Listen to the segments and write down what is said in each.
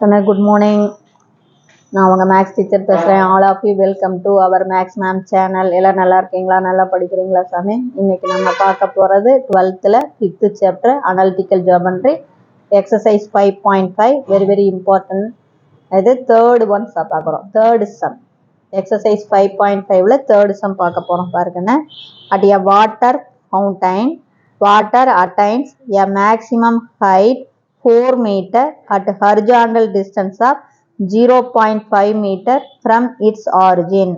Good morning. நான் உங்கள் maths teacher பேசுகிறேன். All of you welcome to our maths ma'am channel. எல்லாம் நல்லா இருக்கீங்களா? நல்லா படிக்கிறீங்களா சாமி? இன்றைக்கி நம்ம பார்க்க போகிறது 12th 5th chapter analytical geometry exercise 5.5 very important. இது தேர்ட் ஒன்ஸாக பார்க்குறோம். தேர்டு சம் எக்ஸசைஸ் 5.5ல தேர்டு சம் பார்க்க போகிறோம். பாருங்கண்ணே, at a water fountain water attains a maximum height 4 meter at horizontal distance of 0.5 meter from its origin.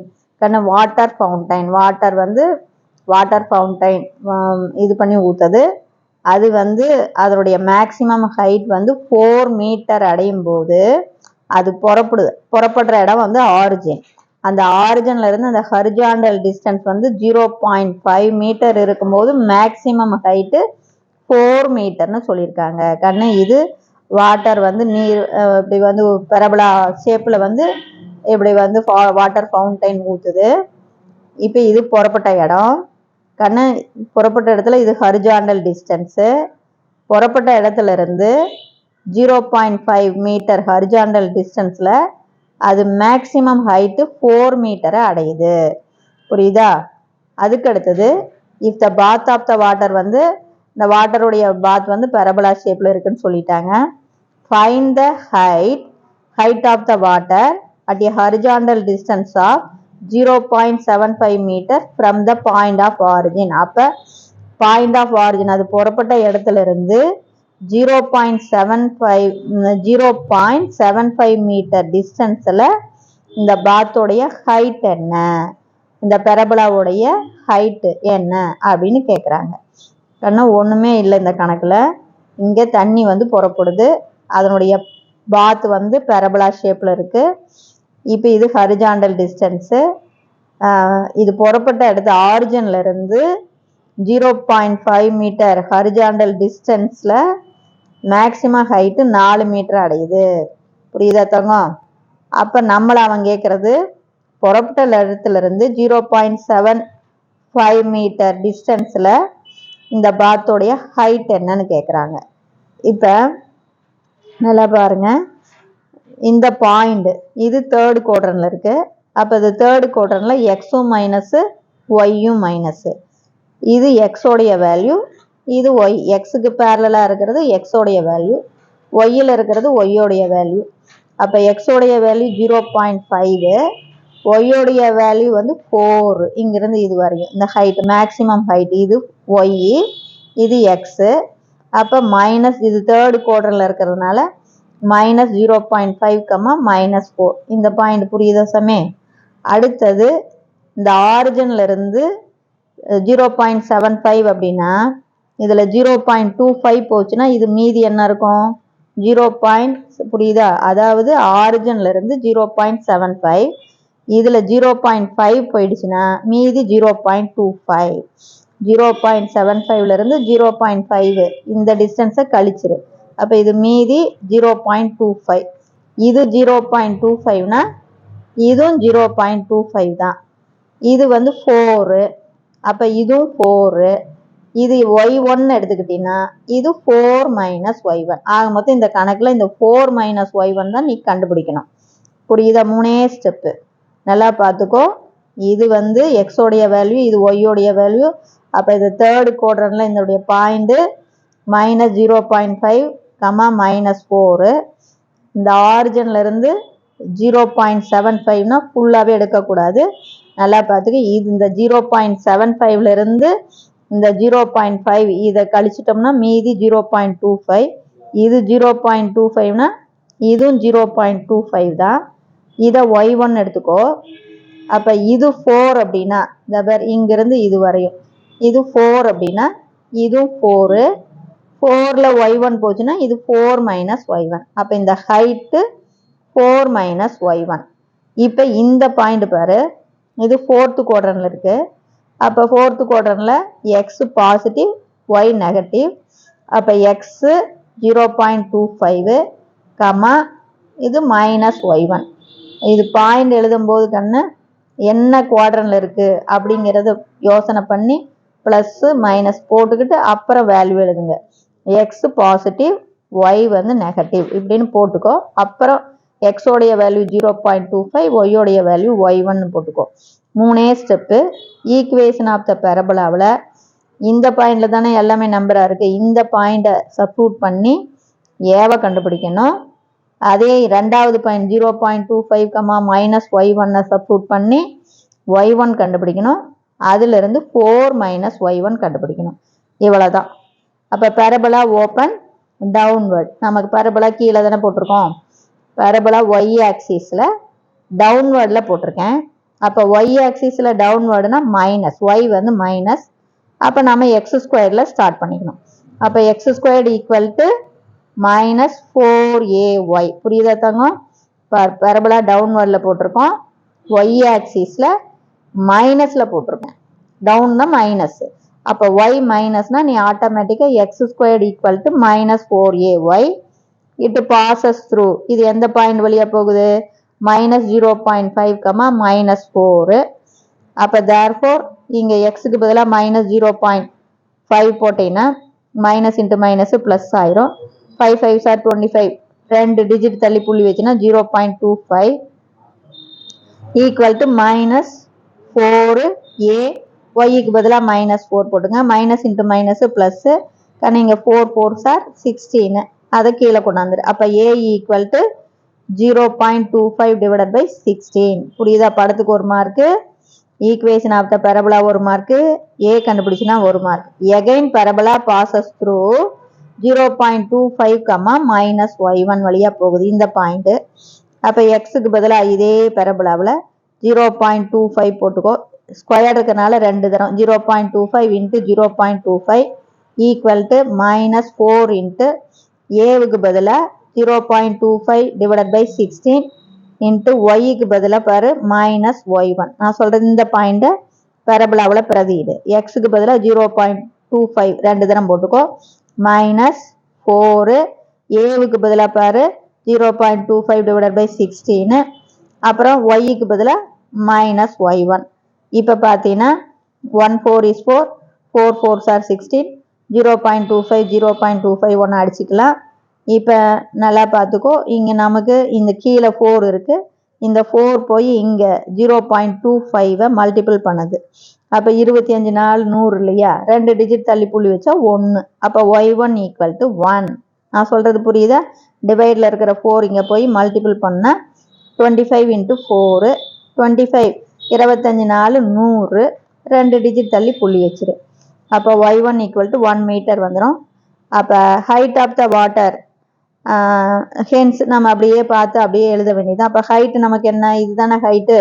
Water fountain, water வந்து water fountain இது பண்ணி ஊற்றுது. அது வந்து அதனுடைய மேக்சிமம் ஹைட் வந்து 4 மீட்டர் அடையும் போது அது புறப்படுற இடம் வந்து ஆரிஜின். அந்த ஆரிஜின்ல இருந்து அந்த ஹரிஜாண்டல் டிஸ்டன்ஸ் வந்து 0.5 மீட்டர் இருக்கும்போது மேக்சிமம் ஹைட்டு 4 மீட்டர்னு சொல்லியிருக்காங்க. இது வாட்டர் வந்து நீர் இப்படி வந்து பெரபலா ஷேப்பில் வந்து இப்படி வந்து வாட்டர் ஃபவுண்டைன் ஊற்றுது. இப்போ இது புறப்பட்ட இடம். புறப்பட்ட இடத்துல இது ஹரிஜாண்டல் டிஸ்டன்ஸு. புறப்பட்ட இடத்துல இருந்து 0.5 மீட்டர் ஹரிஜாண்டல் டிஸ்டன்ஸில் அது மேக்சிமம் ஹைட்டு 4 மீட்டரை அடையுது. புரியுதா? அதுக்கு அடுத்தது if the path of the water வந்து இந்த வாட்டருடைய பாத் வந்து பெரபலா ஷேப்பில் இருக்குன்னு சொல்லிட்டாங்க. Find the height of the water at a horizontal distance of 0.75 metre from the point of origin. அப்போ பாயிண்ட் ஆஃப் ஆரிஜின் அது புறப்பட்ட இடத்துல இருந்து 0.75 மீட்டர் டிஸ்டன்ஸில் இந்த பாத்தோடைய ஹைட் என்ன, இந்த பெரபலாவுடைய ஹைட்டு என்ன அப்படின்னு கேட்குறாங்க. ஒன்றுமே இல்லை இந்த கணக்கில். இங்கே தண்ணி வந்து புறப்படுது, அதனுடைய பாத் வந்து பெரபலா ஷேப்பில் இருக்குது. இப்போ இது ஹரிஜாண்டல் டிஸ்டன்ஸு. இது புறப்பட்ட இடத்து ஆரிஜின்ல இருந்து 0.5 மீட்டர் ஹரிஜாண்டல் டிஸ்டன்ஸில் மேக்சிமம் ஹைட்டு 4 மீட்டர் அடையுது. புரியுதா தங்கம்? அப்போ நம்மளை அவன் கேட்குறது புறப்பட்ட இடத்துல இருந்து 0.75 மீட்டர் டிஸ்டன்ஸில் இந்த பாத்தோடைய ஹைட் என்னன்னு கேட்குறாங்க. இப்போ நல்லா பாருங்க, இந்த பாயிண்ட் இது தேர்டு குவாட்ரன்ட்ல இருக்கு. அப்போ இது தேர்டு குவாட்ரன்ட்ல எக்ஸும் மைனஸு ஒய்யும் மைனஸு. இது எக்ஸோடைய வேல்யூ, இது ஒய். எக்ஸுக்கு பேரலாக இருக்கிறது எக்ஸோடைய வேல்யூ, ஒய்யில் இருக்கிறது ஒய்யோடைய வேல்யூ. அப்போ எக்ஸோடைய வேல்யூ 0.5, ஒய்யோடைய வேல்யூ வந்து 4. இங்கிருந்து இது வரையும் இந்த ஹைட் மேக்சிமம் ஹைட் இது ஒய், இது எக்ஸு. அப்போ மைனஸ், இது தேர்டு குவாட்ரன்ட்ல இருக்கிறதுனால மைனஸ் 0.5, -4. இந்த பாயிண்ட் புரியுதா சமே? அடுத்தது இந்த ஆரிஜின்ல இருந்து 0.75 அப்படின்னா இதில் 0.25 போச்சுன்னா இது மீதி என்ன இருக்கும்? 0. புரியுதா? அதாவது ஆரிஜின்ல இருந்து 0.75, இதில் 0.5 போயிடுச்சுன்னா மீதி 0.25. 0.75ல இருந்து 0.5 இந்த டிஸ்டன்ஸை கழிச்சிரு. அப்போ இது மீதி 0.25. இது 0.25னா இதுவும் 0.25 தான். இது வந்து 4, அப்போ இதுவும் 4. இது y1 எடுத்துக்கிட்டீங்கன்னா இது 4 - y1. ஆக மொத்தம் இந்த கணக்கில் இந்த 4 - y1 தான் நீ கண்டுபிடிக்கணும். புரியுதா? 3 ஸ்டெப்பு. நல்லா பார்த்துக்கோ. இது வந்து எக்ஸோடைய வேல்யூ, இது ஒய்யோடைய வேல்யூ. அப்போ இது தேர்டு குவாட்ரன்ட்ல இதனுடைய பாயிண்ட் -0.5, -4. இந்த ஆரிஜின்ல இருந்து 0.75னா ஃபுல்லாகவே எடுக்கக்கூடாது. நல்லா பார்த்துக்க. இது இந்த 0.75ல இருந்து இந்த 0.5 இதை கழிச்சிட்டோம்னா மீதி 0.25. இது 0.25னா இதுவும் 0.25 தான். இதை y1 எடுத்துக்கோ. அப்போ இது 4 அப்படின்னா இங்கிருந்து இது வரையும் இது 4 அப்படின்னா இதுவும் 4. 4ல் y1 போச்சுன்னா இது 4 - y1. அப்போ இந்த ஹைட்டு 4 - y1. இப்போ இந்த பாயிண்ட் பாரு, இது ஃபோர்த்து குவாட்ரன்ட்ல இருக்கு. அப்போ ஃபோர்த்து குவாட்ரன்ட்ல எக்ஸ் பாசிட்டிவ், ஒய் நெகட்டிவ். அப்போ எக்ஸு 0.25, இது -y1. இது பாயிண்ட் எழுதும்போது என்ன குவாட்ரன்ட்ல இருக்கு அப்படிங்கிறத யோசனை பண்ணி ப்ளஸ் மைனஸ் போட்டுக்கிட்டு அப்புறம் வேல்யூ எழுதுங்க. எக்ஸ் பாசிட்டிவ், ஒய் வந்து நெகட்டிவ் இப்படின்னு போட்டுக்கோ. அப்புறம் எக்ஸோடைய வேல்யூ 0.25, ஒய்யோடைய வேல்யூ y1 போட்டுக்கோ. மூணே ஸ்டெப்பு. ஈக்குவேஷன் ஆஃப் த பெரபோலாவில் இந்த பாயிண்ட்ல தானே எல்லாமே நம்பரா இருக்கு. இந்த பாயிண்டை சப்ஸ்டிட்யூட் பண்ணி ஏவை கண்டுபிடிக்கணும். அதே ரெண்டாவது பாயிண்ட் 0.25, மைனஸ் y1 சப்ஸ்டிட்யூட் பண்ணி y1 கண்டுபிடிக்கணும். அதுல இருந்து 4 மைனஸ் y1 கண்டுபிடிக்கணும். இவ்வளவுதான். அப்ப பெரபோலா ஓப்பன் டவுன்வர்ட். நமக்கு பெரபோலா கீழே தானே போட்டிருக்கோம். பெரபோலா ஒய் ஆக்சிஸ்ல டவுன்வர்ட்ல போட்டிருக்கேன். அப்ப ஒய் ஆக்சிஸ்ல டவுன்வர்டுனா மைனஸ், ஒய் வந்து மைனஸ். அப்ப நம்ம எக்ஸ் ஸ்கொயர்ல ஸ்டார்ட் பண்ணிக்கணும். அப்ப X squared equal to minus 4ay. புரியுதா தங்கம்? பெரபோலா டவுன்வர்ட்ல போட்டிருக்கோம். ஒய் ஆக்சிஸ்ல மைனஸ்ல போட்டிருக்கேன். டவுன்னா மைனஸ். அப்ப y மைனஸ்னா நீ ஆட்டோமேட்டிக்கா X squared equal to minus 4ay. It bosses through. இது எந்த பாயிண்ட் வழியா போகுது? Minus 0.5, minus 4. அப்ப தேர்ஃபோர் இங்க எக்ஸுக்கு பதிலாக மைனஸ் 0.5 போட்டீங்கன்னா மைனஸ் இன்ட்டு மைனஸ் பிளஸ் ஆயிரும். 5 5 சார் 25. 2 டிஜிட் தள்ளி புள்ளி வச்சுன்னா 0.25 ஈக்குவல் டு மைனஸ் 4a. ஒய்க்கு பதிலாக மைனஸ் 4 போட்டுங்க. Minus into minus plus. நீங்க 4 4 சார் 16. அதை கீழே கொண்டாந்துரு. அப்ப a equal to 0.25 divided by 16. புரியுதா? படத்துக்கு ஒரு mark, equation of the parabola ஒரு மார்க்கு, ஏ கண்டுபிடிச்சுனா ஒரு mark. Again parabola passes through 0.25, minus y1 வழியா போகுது இந்த பாயிண்ட். அப்ப எக்ஸுக்கு பதிலாக இதே பெரபோலாவில் 0.25 போட்டுக்கோ. ஸ்கொயர் இருக்கனால 2 தரம் 0.25 into 0.25 equal to minus 4 into ஏவுக்கு பதிலாக 0.25 டிவைடட் பை 16 இன்ட்டு ஒய்க்கு பதிலாக பாரு மைனஸ் y1. நான் சொல்றது இந்த பாயிண்ட பெரபோலாவில் பிரதியிடு. எக்ஸுக்கு பதிலாக 0.25 2 தரம் போட்டுக்கோ. மைனஸ் 4 ஏவுக்கு பதிலாக பாரு 0.25 டிவைடட் பை 16. அப்புறம் ஒய்க்கு பதிலாக மைனஸ் y1. இப்போ பார்த்தீங்கன்னா 1 4 is 4, 4 4s are 16, 0.25 0.25 ஒன்று அடிச்சுக்கலாம். இப்போ நல்லா பார்த்துக்கோ. இங்கே நமக்கு இந்த கீழே 4 இருக்கு. இந்த 4 போய் இங்கே 0.25 மல்டிபிள் பண்ணுது. அப்போ 25 4 100 இல்லையா? 2 டிஜிட் தள்ளி புள்ளி வச்சா 1. அப்போ y1 ஈக்குவல் டு 1. நான் சொல்றது புரியுதா? டிவைடில் இருக்கிற 4 இங்கே போய் மல்டிபிள் பண்ணால் 25 இன்ட்டு 4 25. 25 4 100. 2 டிஜிட் தள்ளி புள்ளி வச்சிரு. அப்போ y1 ஈக்குவல் டு 1 மீட்டர் வந்துடும். அப்போ height of the water hence நம்ம அப்படியே பார்த்து அப்படியே எழுத வேண்டியது. அப்போ ஹைட் நமக்கு என்ன? இதுதானே ஹைட்டு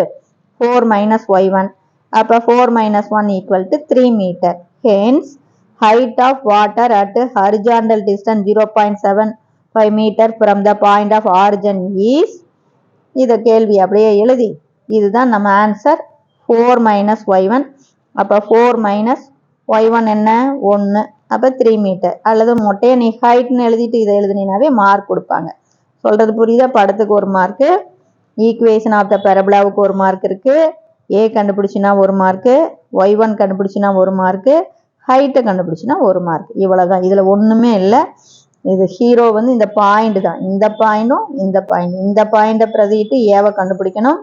4 மைனஸ் y1. அப்போ 4 minus 1 equal to 3 metre. Hence height of water at horizontal distance 0.75 meter from the point of origin is. இத கேள்வி அப்படியே எழுதி இதுதான் நம்ம ஆன்சர் 4 மைனஸ் y1. அப்போ 4 மைனஸ் y1 என்ன? 1. அப்போ 3 மீட்டர். அல்லது மொட்டையை நீ ஹைட்னு எழுதிட்டு இதை எழுதினாவே மார்க் கொடுப்பாங்க. சொல்றது புரியுதா? படத்துக்கு ஒரு மார்க்கு, ஈக்குவேஷன் ஆஃப் த பெரபோலாவுக்கு ஒரு மார்க் இருக்கு, ஏ கண்டுபிடிச்சினா ஒரு மார்க்கு, y1 கண்டுபிடிச்சினா ஒரு மார்க்கு, ஹைட்டை கண்டுபிடிச்சினா ஒரு மார்க். இவ்வளவுதான். இதுல ஒண்ணுமே இல்லை. இது ஹீரோ வந்து இந்த பாயிண்ட் தான். இந்த பாயிண்டும் இந்த பாயிண்டை பிரதிட்டு ஏவை கண்டுபிடிக்கணும்.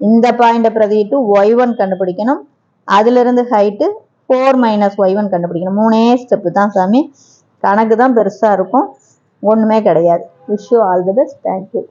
இந்த பாயிண்டை பிரதிட்டு y1 கண்டுபிடிக்கணும். அதுல இருந்து ஹைட்டு 4 மைனஸ் y1 கண்டுபிடிக்கணும். 3 ஸ்டெப்பு தான் சாமி. கணக்கு தான் பெருசா இருக்கும், ஒண்ணுமே கிடையாது. Wish you all the best. Thank you.